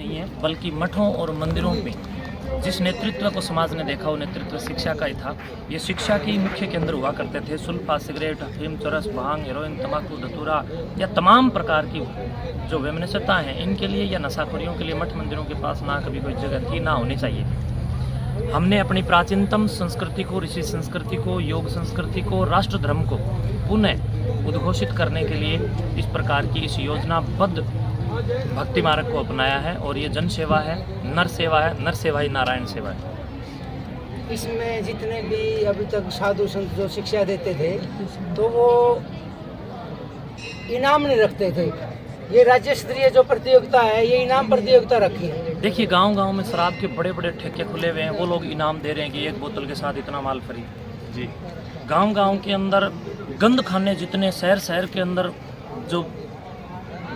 नहीं है, बल्कि मठों और मंदिरों में जिस नेतृत्व को समाज ने देखा वो नेतृत्व शिक्षा का ही था। ये शिक्षा के मुख्य केंद्र हुआ करते थे। सुल्फा, सिगरेट, अफीम, चरस, भांग, हेरोइन, तंबाकू, धतूरा या तमाम प्रकार की जो वैमनस्यता हैं इनके लिए या नशाखोरियों के लिए मठ मंदिरों के पास ना कभी कोई जगह थी, ना होनी चाहिए। हमने अपनी प्राचीनतम संस्कृति को, ऋषि संस्कृति को, योग संस्कृति को, राष्ट्र धर्म को पुनः उद्घोषित करने के लिए इस प्रकार की इस योजनाबद्ध भक्ति मार्ग को अपनाया है। और ये जन सेवा है, नर सेवा है, नर सेवा ही नारायण सेवा है। इसमें जितने भी अभी तक साधु संत जो शिक्षा देते थे तो वो इनाम नहीं रखते थे। ये राज्य स्तरीय जो प्रतियोगिता है ये इनाम प्रतियोगिता रखी है। देखिए गांव-गांव में शराब के बड़े बड़े ठेके खुले हुए हैं, वो लोग इनाम दे रहे हैं कि एक बोतल के साथ इतना माल फ्री जी। गांव-गांव के अंदर गंद खाने जितने शहर के अंदर जो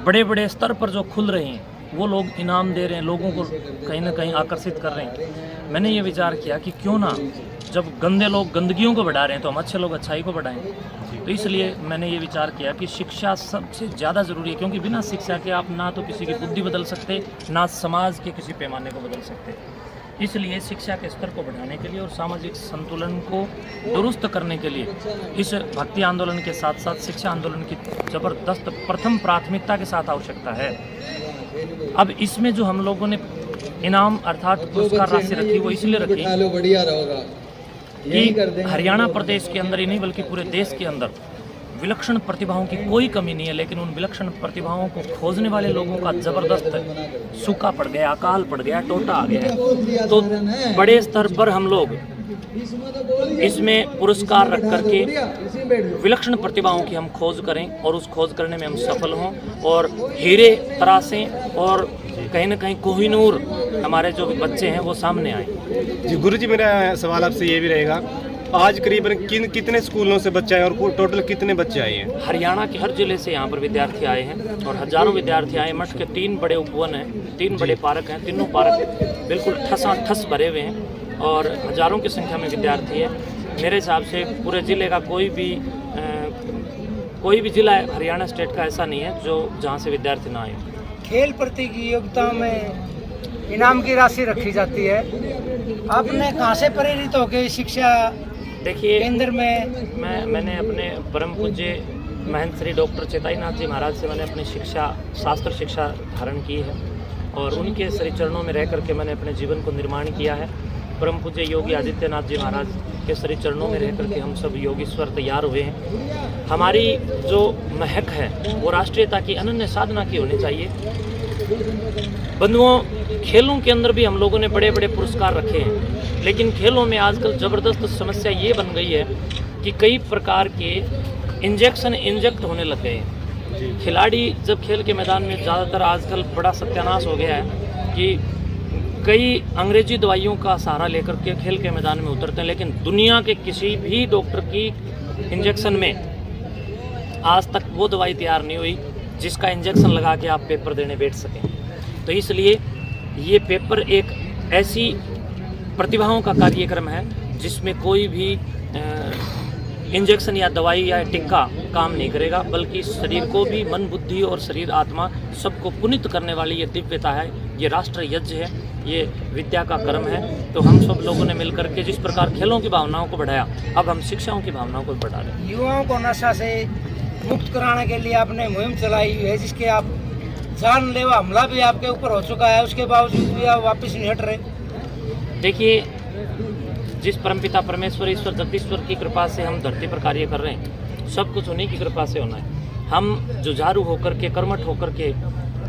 बड़े बड़े स्तर पर जो खुल रहे हैं वो लोग इनाम दे रहे हैं, लोगों को कहीं ना कहीं आकर्षित कर रहे हैं। मैंने ये विचार किया कि क्यों ना, जब गंदे लोग गंदगियों को बढ़ा रहे हैं तो हम अच्छे लोग अच्छाई को बढ़ाएं। तो इसलिए मैंने ये विचार किया कि शिक्षा सबसे ज़्यादा ज़रूरी है, क्योंकि बिना शिक्षा के आप ना तो किसी की बुद्धि बदल सकते, ना समाज के किसी पैमाने को बदल सकते। इसलिए शिक्षा के स्तर को बढ़ाने के लिए और सामाजिक संतुलन को दुरुस्त करने के लिए इस भक्ति आंदोलन के साथ साथ शिक्षा आंदोलन की ज़बरदस्त प्रथम प्राथमिकता के साथ आवश्यकता है। अब इसमें जो हम लोगों ने इनाम अर्थात पुरस्कार राशि रखी वो इसलिए रखी कि हरियाणा प्रदेश के अंदर ही नहीं बल्कि पूरे देश के अंदर विलक्षण प्रतिभाओं की कोई कमी नहीं है, लेकिन उन विलक्षण प्रतिभाओं को खोजने वाले लोगों का जबरदस्त सूखा पड़ गया, अकाल पड़ गया, टोटा आ गया। तो बड़े स्तर पर हम लोग इसमें पुरस्कार रख करके विलक्षण प्रतिभाओं की हम खोज करें और उस खोज करने में हम सफल हों और हीरे तरासें और कहीं ना कहीं कोहिनूर हमारे जो बच्चे हैं वो सामने आए। जी गुरुजी, मेरा सवाल आपसे ये भी रहेगा, आज करीबन कितने स्कूलों से बच्चे आए और टोटल कितने बच्चे आए हैं? हरियाणा के हर जिले से यहाँ पर विद्यार्थी आए हैं और हजारों विद्यार्थी आए। मठ के 3 बड़े उपवन हैं, 3 बड़े पार्क हैं, तीनों पार्क बिल्कुल ठसाठस भरे हुए हैं और हजारों की संख्या में विद्यार्थी है। मेरे हिसाब से पूरे ज़िले का कोई भी ज़िला हरियाणा स्टेट का ऐसा नहीं है जो जहाँ से विद्यार्थी ना आए। खेल प्रतियोगिता में इनाम की राशि रखी जाती है। आपने कहाँ से प्रेरित होकर शिक्षा देखिए केंद्र में? मैंने अपने परम पूज्य महंत श्री डॉक्टर चेताईनाथ जी महाराज से मैंने अपनी शास्त्र शिक्षा धारण की है और उनके श्री चरणों में रह करके मैंने अपने जीवन को निर्माण किया है। परम पूज्य योगी आदित्यनाथ जी महाराज के श्री चरणों में रह करके हम सब योगीश्वर तैयार हुए हैं। हमारी जो महक है वो राष्ट्रीयता की अनन्य साधना की होनी चाहिए। बंधुओं, खेलों के अंदर भी हम लोगों ने बड़े बड़े पुरस्कार रखे हैं, लेकिन खेलों में आजकल ज़बरदस्त समस्या ये बन गई है कि कई प्रकार के इंजेक्शन इंजेक्ट होने लग गए हैं। खिलाड़ी जब खेल के मैदान में ज़्यादातर आजकल बड़ा सत्यानाश हो गया है कि कई अंग्रेजी दवाइयों का सहारा लेकर के खेल के मैदान में उतरते हैं, लेकिन दुनिया के किसी भी डॉक्टर की इंजेक्शन में आज तक वो दवाई तैयार नहीं हुई जिसका इंजेक्शन लगा के आप पेपर देने बैठ सकें। तो इसलिए ये पेपर एक ऐसी प्रतिभाओं का कार्यक्रम है जिसमें कोई भी इंजेक्शन या दवाई या टिक्का काम नहीं करेगा, बल्कि शरीर को भी, मन बुद्धि और शरीर आत्मा सबको पुनित करने वाली ये दिव्यता है, ये राष्ट्र यज्ञ है, ये विद्या का कर्म है। तो हम सब लोगों ने मिलकर के जिस प्रकार खेलों की भावनाओं को बढ़ाया, अब हम शिक्षाओं की भावनाओं को बढ़ा रहे हैं। युवाओं को नशा से मुक्त कराने के लिए आपने मुहिम चलाई है, जिसके आप जानलेवा हमला भी आपके ऊपर हो चुका है, उसके बावजूद भी आप वापस नहीं हट रहे। देखिए, जिस परमपिता परमेश्वर ईश्वर जगदीश्वर की कृपा से हम धरती पर कार्य कर रहे हैं, सब कुछ उन्हीं की कृपा से होना है। हम जुझारू होकर के, कर्मठ होकर के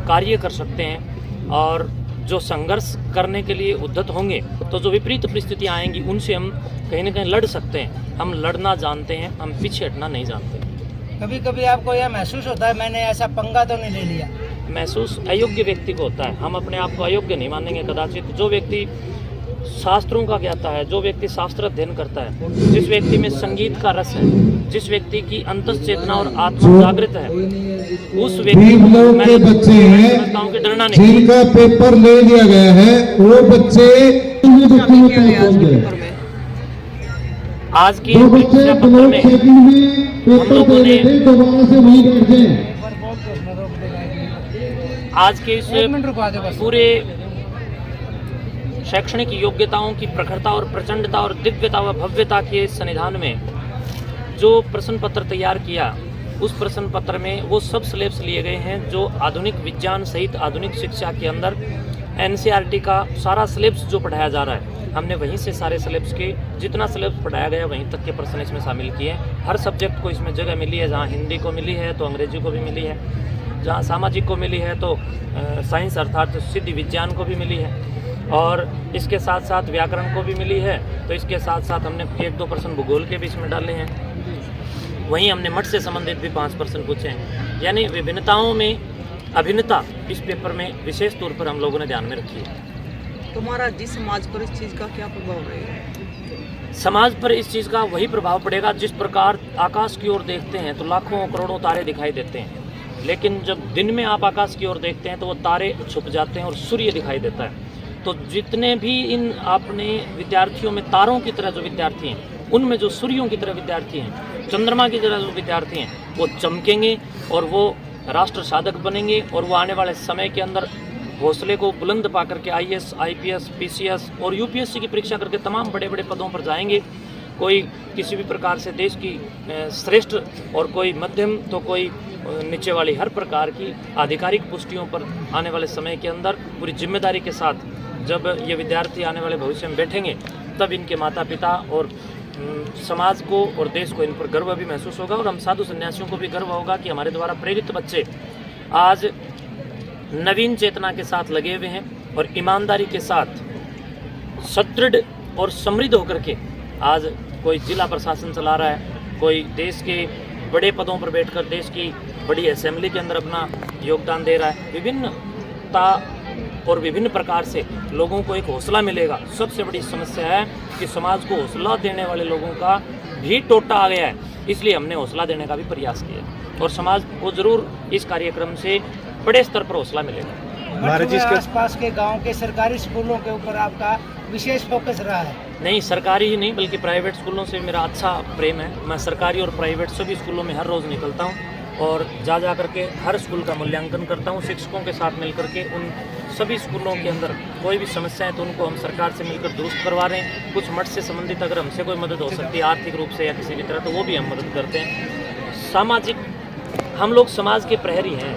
कार्य कर सकते हैं और जो संघर्ष करने के लिए उद्यत होंगे तो जो विपरीत परिस्थितियाँ आएंगी उनसे हम कहीं ना कहीं लड़ सकते हैं। हम लड़ना जानते हैं, हम पीछे हटना नहीं जानते। कभी कभी आपको यह महसूस होता है मैंने ऐसा पंगा तो नहीं ले लिया? महसूस अयोग्य व्यक्ति को होता है। हम अपने आप को अयोग्य नहीं मानेंगे कदाचित। जो व्यक्ति शास्त्रों का ज्ञाता है, जो व्यक्ति शास्त्र अध्ययन करता है, जिस व्यक्ति में संगीत का रस है, जिस व्यक्ति की अंतश्चेतना और आत्मा जागृत है, उस व्यक्ति को मैं बच्चे हैं समझता हूं कि डरना नहीं। जिनका पेपर ले लिया गया है वो बच्चे आज की परीक्षा पत्र में हम लोगों ने आज के इस एक मिनट रुकवा दो बस। पूरे शैक्षणिक योग्यताओं की प्रखरता और प्रचंडता और दिव्यता व भव्यता के इस संविधान में जो प्रश्न पत्र तैयार किया, उस प्रश्न पत्र में वो सब सिलेबस लिए गए हैं जो आधुनिक विज्ञान सहित आधुनिक शिक्षा के अंदर एनसीईआरटी का सारा सिलेबस जो पढ़ाया जा रहा है, हमने वहीं से सारे सिलेबस के जितना सिलेबस पढ़ाया गया वहीं तक के प्रश्न इसमें शामिल किए हैं। हर सब्जेक्ट को इसमें जगह मिली है, जहाँ हिंदी को मिली है तो अंग्रेजी को भी मिली है, जहाँ सामाजिक को मिली है तो साइंस अर्थात सिद्धि विज्ञान को भी मिली है, और इसके साथ साथ व्याकरण को भी मिली है। तो इसके साथ साथ हमने 1-2 प्रश्न भूगोल के भी इसमें डाले हैं। वहीं हमने मठ से संबंधित भी 5 प्रश्न पूछे हैं। यानी विभिन्नताओं में अभिन्नता इस पेपर में विशेष तौर पर हम लोगों ने ध्यान में रखी है। तुम्हारा जिस समाज पर इस चीज़ का क्या प्रभाव रहेगा? समाज पर इस चीज़ का वही प्रभाव पड़ेगा, जिस प्रकार आकाश की ओर देखते हैं तो लाखों करोड़ों तारे दिखाई देते हैं, लेकिन जब दिन में आप आकाश की ओर देखते हैं तो वो तारे छुप जाते हैं और सूर्य दिखाई देता है। तो जितने भी इन अपने विद्यार्थियों में तारों की तरह जो विद्यार्थी हैं, उनमें जो सूर्यों की तरह विद्यार्थी हैं, चंद्रमा की तरह जो विद्यार्थी हैं, वो चमकेंगे और वो राष्ट्र साधक बनेंगे, और वो आने वाले समय के अंदर हौसले को बुलंद पा करके IAS, IPS, PCS और UPSC की परीक्षा करके तमाम बड़े बड़े पदों पर जाएंगे। कोई किसी भी प्रकार से देश की श्रेष्ठ और कोई मध्यम तो कोई नीचे वाली, हर प्रकार की आधिकारिक पुष्टियों पर आने वाले समय के अंदर पूरी जिम्मेदारी के साथ जब ये विद्यार्थी आने वाले भविष्य में बैठेंगे, तब इनके माता पिता और समाज को और देश को इन पर गर्व भी महसूस होगा, और हम साधु सन्यासियों को भी गर्व होगा कि हमारे द्वारा प्रेरित बच्चे आज नवीन चेतना के साथ लगे हुए हैं और ईमानदारी के साथ सुदृढ़ और समृद्ध होकर के आज कोई जिला प्रशासन चला रहा है, कोई देश के बड़े पदों पर बैठकर देश की बड़ी असेंबली के अंदर अपना योगदान दे रहा है। विभिन्नता और विभिन्न प्रकार से लोगों को एक हौसला मिलेगा। सबसे बड़ी समस्या है कि समाज को हौसला देने वाले लोगों का भी टोटा आ गया है, इसलिए हमने हौसला देने का भी प्रयास किया और समाज को जरूर इस कार्यक्रम से बड़े स्तर पर हौसला मिलेगा। आसपास के गांव के सरकारी स्कूलों के ऊपर आपका विशेष फोकस रहा है? नहीं, सरकारी ही नहीं बल्कि प्राइवेट स्कूलों से मेरा अच्छा प्रेम है। मैं सरकारी और प्राइवेट सभी स्कूलों में हर रोज़ निकलता हूँ और जा करके हर स्कूल का मूल्यांकन करता हूँ। शिक्षकों के साथ मिलकर के उन सभी स्कूलों के अंदर कोई भी समस्या है तो उनको हम सरकार से मिलकर दुरुस्त करवा रहे हैं। कुछ मठ से संबंधित अगर हमसे कोई मदद हो सकती है आर्थिक रूप से या किसी भी तरह, तो वो भी हम मदद करते हैं। सामाजिक, हम लोग समाज के प्रहरी हैं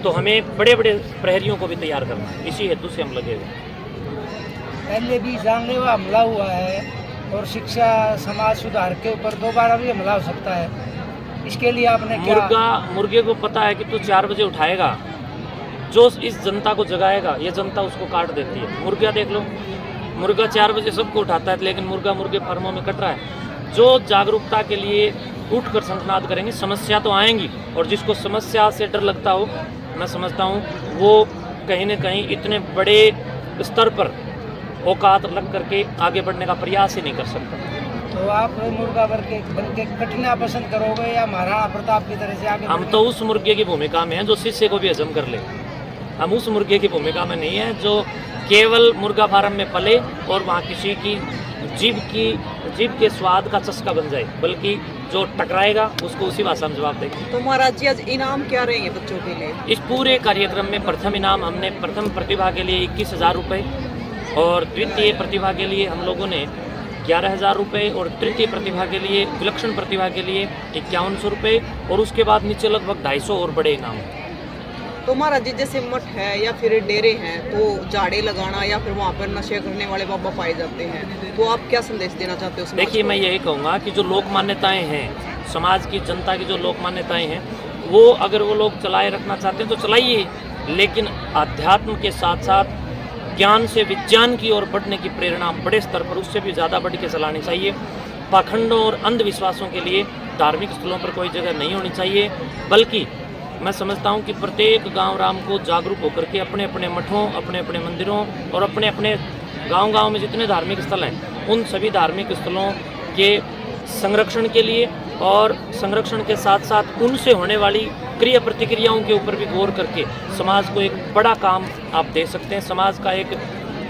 तो हमें बड़े बड़े प्रहरियों को भी तैयार करना है, इसी हेतु से हम लगे हुए। पहले भी जानलेवा हमला हुआ है और शिक्षा समाज सुधार के ऊपर दोबारा भी हमला हो सकता है, इसके लिए आपने क्या? मुर्गे को पता है कि तू 4 बजे उठाएगा, जो इस जनता को जगाएगा ये जनता उसको काट देती है। मुर्गा देख लो, मुर्गा 4 बजे सबको उठाता है, लेकिन मुर्गा मुर्गे फार्मों में कट रहा है। जो जागरूकता के लिए उठकर शंखनाद करेंगे, समस्या तो आएंगी, और जिसको समस्या से डर लगता हो, मैं समझता हूँ वो कहीं न कहीं इतने बड़े स्तर पर औकात लग करके आगे बढ़ने का प्रयास ही नहीं कर सकता। तो आप मुर्गा बन के कटना पसंद करोगे या महाराणा प्रताप की तरह से आगे? हम तो उस मुर्गे की भूमिका में हैं जो शिष्य को भी हजम कर ले। हम उस मुर्गे की भूमिका में नहीं है जो केवल मुर्गा फार्म में पले और वहाँ किसी की जीभ के स्वाद का चस्का बन जाए, बल्कि जो टकराएगा उसको उसी भाषा में जवाब देंगे। तो महाराज जी आज इनाम क्या रहेंगे बच्चों के लिए? इस पूरे कार्यक्रम में प्रथम इनाम हमने प्रथम प्रतिभा के लिए 21,000 रुपये, और द्वितीय प्रतिभा के लिए हम लोगों ने 11,000 रुपये, और तृतीय प्रतिभा के लिए, विलक्षण प्रतिभा के लिए 5100 रुपये, और उसके बाद नीचे लगभग 250 और बड़े इनाम। तो महाराज जी जैसे मठ है या फिर डेरे हैं तो झाड़े लगाना या फिर वहाँ पर नशे करने वाले बाबा पाए जाते हैं, तो आप क्या संदेश देना चाहते हो? देखिए, मैं यही कहूँगा कि जो लोक मान्यताएँ हैं, समाज की जनता की जो लोक मान्यताएँ हैं, वो अगर वो लोग चलाए रखना चाहते हैं तो चलाइए, लेकिन अध्यात्म के साथ साथ ज्ञान से विज्ञान की ओर बढ़ने की प्रेरणा बड़े स्तर पर उससे भी ज़्यादा बढ़ के चलानी चाहिए। पाखंडों और अंधविश्वासों के लिए धार्मिक स्थलों पर कोई जगह नहीं होनी चाहिए, बल्कि मैं समझता हूँ कि प्रत्येक गांव राम को जागरूक होकर के अपने अपने मठों, अपने अपने मंदिरों और अपने अपने गांव में जितने धार्मिक स्थल हैं, उन सभी धार्मिक स्थलों के संरक्षण के लिए और संरक्षण के साथ साथ उनसे होने वाली क्रिया प्रतिक्रियाओं के ऊपर भी गौर करके समाज को एक बड़ा काम आप दे सकते हैं।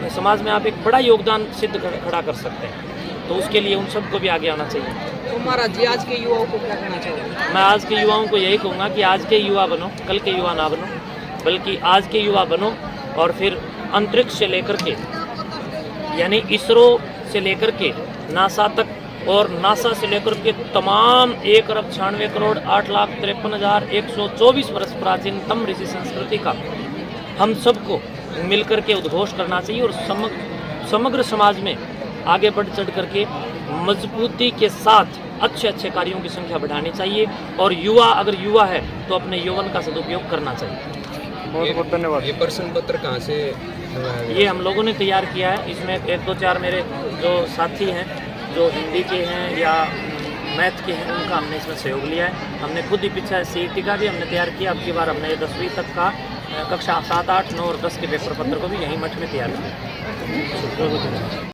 समाज में आप एक बड़ा योगदान सिद्ध खड़ा कर सकते हैं, तो उसके लिए उन सबको भी आगे आना चाहिए। तो महाराज जी आज के युवाओं को क्या कहना चाहोगे? मैं आज के युवाओं को यही कहूँगा कि आज के युवा बनो, कल के युवा ना बनो। बल्कि आज के युवा बनो और फिर अंतरिक्ष से लेकर के यानी इसरो से लेकर के नासा तक और नासा से लेकर के तमाम 1,96,8,53,124 वर्ष प्राचीनतम ऋषि संस्कृति का हम सबको मिलकर के उद्घोष करना चाहिए और समग्र समाज में आगे बढ़ चढ़ करके मजबूती के साथ अच्छे अच्छे कार्यों की संख्या बढ़ानी चाहिए और युवा अगर युवा है तो अपने यौवन का सदुपयोग करना चाहिए। बहुत बहुत धन्यवाद। ये प्रश्न पत्र कहाँ से मंगाया गया? ये हम लोगों ने तैयार किया है। इसमें 1 2 4 मेरे जो साथी हैं जो हिंदी के हैं या मैथ के हैं उनका हमने इसमें सहयोग लिया है। हमने खुद ही पीछे CET का भी हमने तैयार किया। अब की बार हमने 10वीं तक का कक्षा 7, 8, 9 और 10 के पेपर पत्र को भी यहीं मठ में तैयार किया।